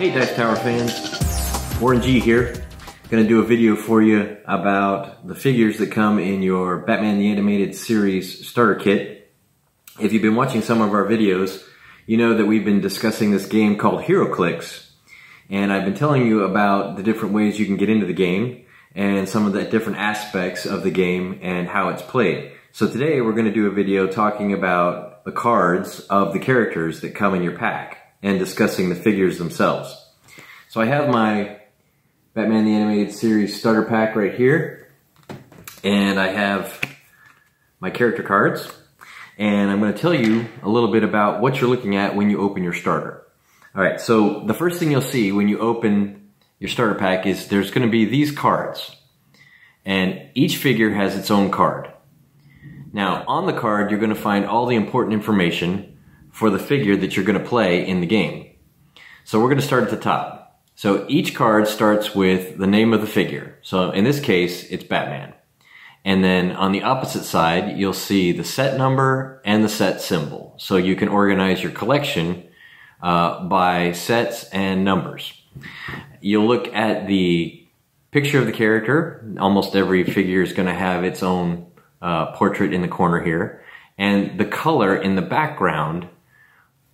Hey Dice Tower fans, Warren G here. Gonna do a video for you about the figures that come in your Batman the Animated Series starter kit. If you've been watching some of our videos, you know that we've been discussing this game called HeroClix. And I've been telling you about the different ways you can get into the game and some of the different aspects of the game and how it's played. So today we're gonna do a video talking about the cards of the characters that come in your pack and discussing the figures themselves. So I have my Batman the Animated Series starter pack right here, and I have my character cards, and I'm going to tell you a little bit about what you're looking at when you open your starter. Alright, so the first thing you'll see when you open your starter pack is there's going to be these cards, and each figure has its own card. Now on the card you're going to find all the important information for the figure that you're going to play in the game. So we're going to start at the top. So each card starts with the name of the figure. So in this case, it's Batman. And then on the opposite side, you'll see the set number and the set symbol. So you can organize your collection by sets and numbers. You'll look at the picture of the character. Almost every figure is going to have its own portrait in the corner here. And the color in the background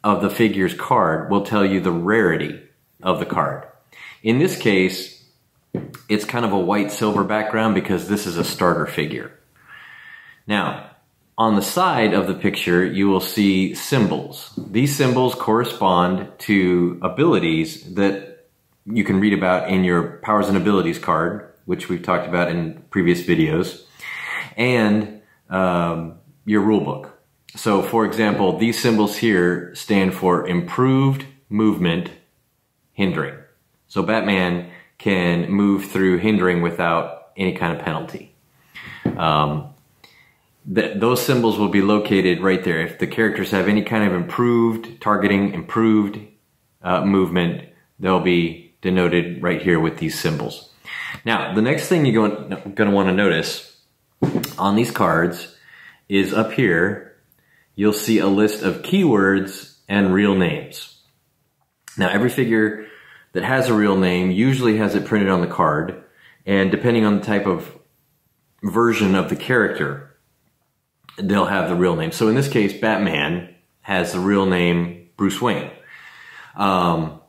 of the figure's card will tell you the rarity of the card. In this case, it's kind of a white-silver background because this is a starter figure. Now, on the side of the picture, you will see symbols. These symbols correspond to abilities that you can read about in your Powers and Abilities card, which we've talked about in previous videos, and your rule book. So, for example, these symbols here stand for improved movement hindering. So Batman can move through hindering without any kind of penalty. Those symbols will be located right there. If the characters have any kind of improved targeting, improved movement, they'll be denoted right here with these symbols. Now, the next thing you're going to want to notice on these cards is up here, you'll see a list of keywords and real names. Now, every figure that has a real name usually has it printed on the card, and depending on the type of version of the character, they'll have the real name. So in this case, Batman has the real name Bruce Wayne. For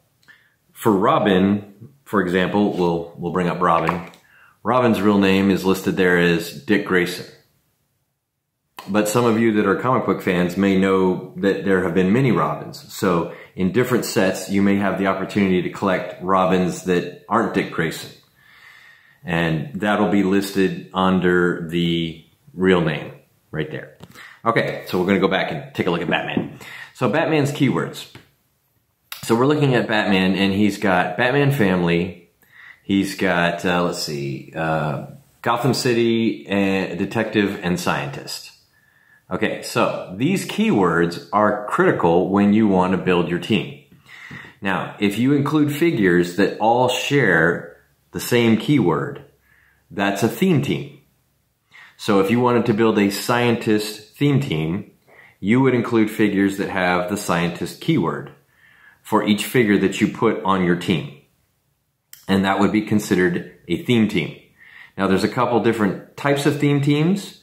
Robin, for example, we'll bring up Robin. Robin's real name is listed there as Dick Grayson. But some of you that are comic book fans may know that there have been many Robins. So in different sets, you may have the opportunity to collect Robins that aren't Dick Grayson. And that'll be listed under the real name right there. Okay, so we're going to go back and take a look at Batman. So Batman's keywords. So we're looking at Batman, and he's got Batman Family. He's got, let's see, Gotham City, Detective, and Scientist. Okay, so these keywords are critical when you want to build your team. Now, if you include figures that all share the same keyword, that's a theme team. So if you wanted to build a scientist theme team, you would include figures that have the scientist keyword for each figure that you put on your team. And that would be considered a theme team. Now, there's a couple different types of theme teams,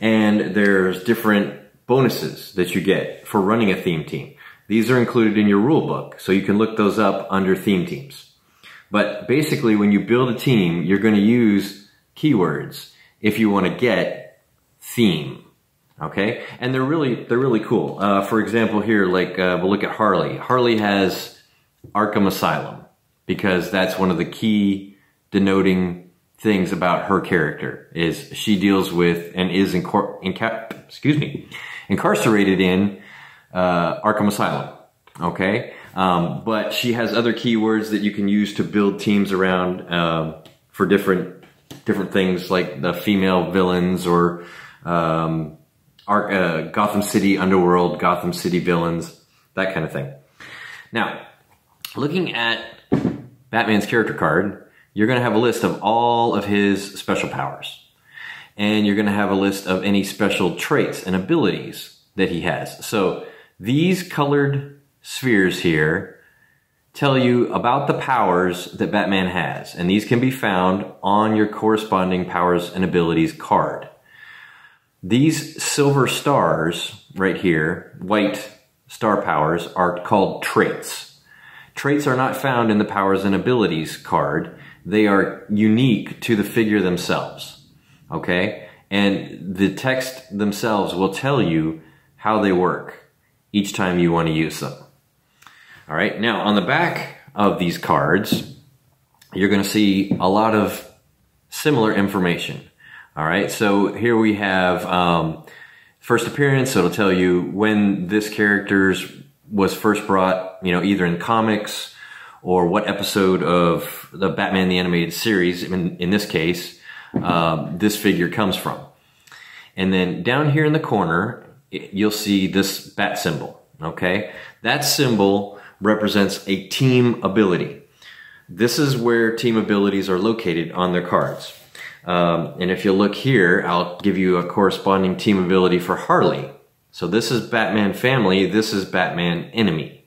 and there's different bonuses that you get for running a theme team. These are included in your rule book, so you can look those up under theme teams. But basically, when you build a team, you're going to use keywords if you want to get theme. Okay? And they're really cool. For example, here, like we'll look at Harley. Harley has Arkham Asylum because that's one of the key denoting things about her character is she deals with and is incarcerated in Arkham Asylum. Okay, but she has other keywords that you can use to build teams around for different things like the female villains or Gotham City Underworld, Gotham City villains, that kind of thing. Now, looking at Batman's character card, you're going to have a list of all of his special powers. And you're going to have a list of any special traits and abilities that he has. So these colored spheres here tell you about the powers that Batman has, and these can be found on your corresponding powers and abilities card. These silver stars right here, white star powers, are called traits. Traits are not found in the powers and abilities card. They are unique to the figure themselves, okay? And the text themselves will tell you how they work each time you want to use them. All right, now on the back of these cards, you're going to see a lot of similar information. All right, so here we have first appearance, so it'll tell you when this character was first brought, either in comics or what episode of the Batman the Animated Series, in this case, this figure comes from. And then down here in the corner, you'll see this bat symbol, okay? That symbol represents a team ability. This is where team abilities are located on their cards. And if you look here, I'll give you a corresponding team ability for Harley. So this is Batman Family, this is Batman Enemy.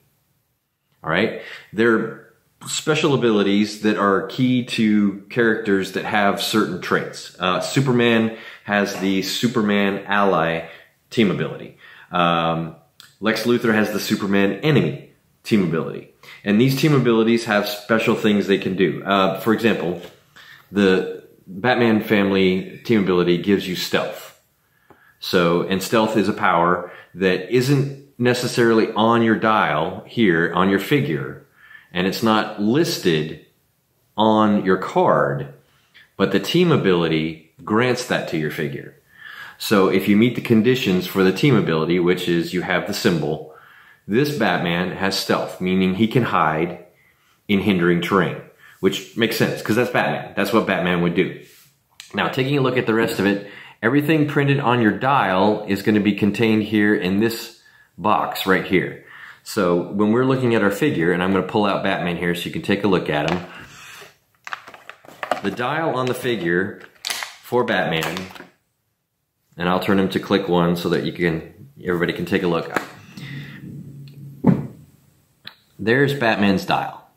All right? They're special abilities that are key to characters that have certain traits. Superman has the Superman Ally team ability. Lex Luthor has the Superman Enemy team ability. And these team abilities have special things they can do. For example, the Batman Family team ability gives you stealth. And stealth is a power that isn't necessarily on your dial here, on your figure, and it's not listed on your card, but the team ability grants that to your figure. So if you meet the conditions for the team ability, which is you have the symbol, this Batman has stealth, meaning he can hide in hindering terrain, which makes sense because that's Batman. That's what Batman would do. Now, taking a look at the rest of it, everything printed on your dial is going to be contained here in this box right here. So when we're looking at our figure, and I'm going to pull out Batman here so you can take a look at him, the dial on the figure for Batman, and I'll turn him to click 1 so that everybody can take a look. There's Batman's dial,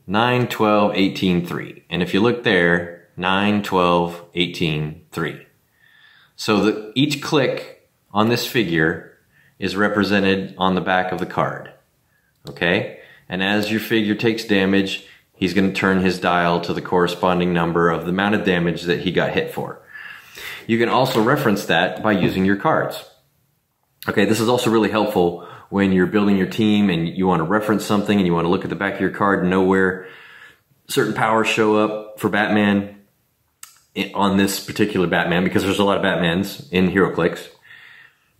9, 12, 18, 3. And if you look there, 9, 12, 18, 3. So each click on this figure is represented on the back of the card, okay? And as your figure takes damage, he's going to turn his dial to the corresponding number of the amount of damage that he got hit for. You can also reference that by using your cards. Okay, this is also really helpful when you're building your team and you want to reference something and you want to look at the back of your card and know where certain powers show up for Batman on this particular Batman, because there's a lot of Batmans in HeroClix.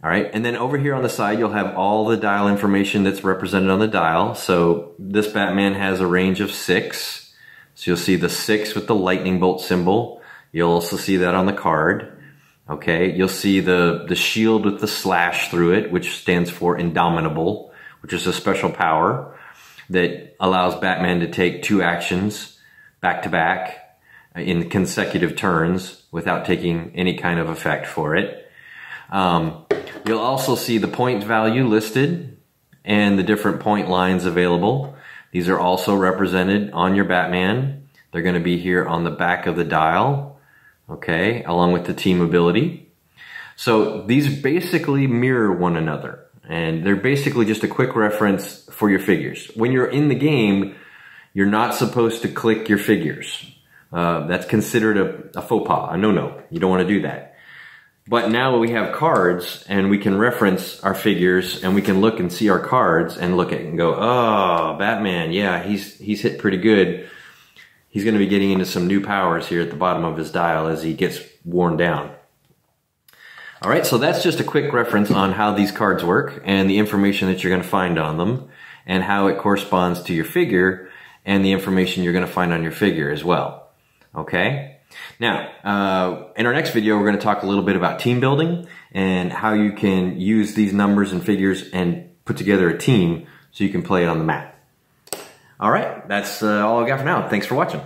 All right, and then over here on the side, you'll have all the dial information that's represented on the dial. So this Batman has a range of 6. So you'll see the 6 with the lightning bolt symbol. You'll also see that on the card. Okay, you'll see the shield with the slash through it, which stands for Indomitable, which is a special power that allows Batman to take 2 actions back to back in consecutive turns without taking any kind of effect for it. You'll also see the point value listed and the different point lines available. These are also represented on your Batman. They're going to be here on the back of the dial. Okay, along with the team ability. So these basically mirror one another, and they're basically just a quick reference for your figures. When you're in the game, you're not supposed to click your figures. That's considered a faux pas, a no-no. You don't want to do that. But now we have cards, and we can reference our figures, and we can look and see our cards and look at it and go, oh, Batman, yeah, he's hit pretty good. He's going to be getting into some new powers here at the bottom of his dial as he gets worn down. All right, so that's just a quick reference on how these cards work and the information that you're going to find on them and how it corresponds to your figure and the information you're going to find on your figure as well. Okay? Now, in our next video, we're going to talk a little bit about team building and how you can use these numbers and figures and put together a team so you can play it on the map. All right, that's all I got for now. Thanks for watching.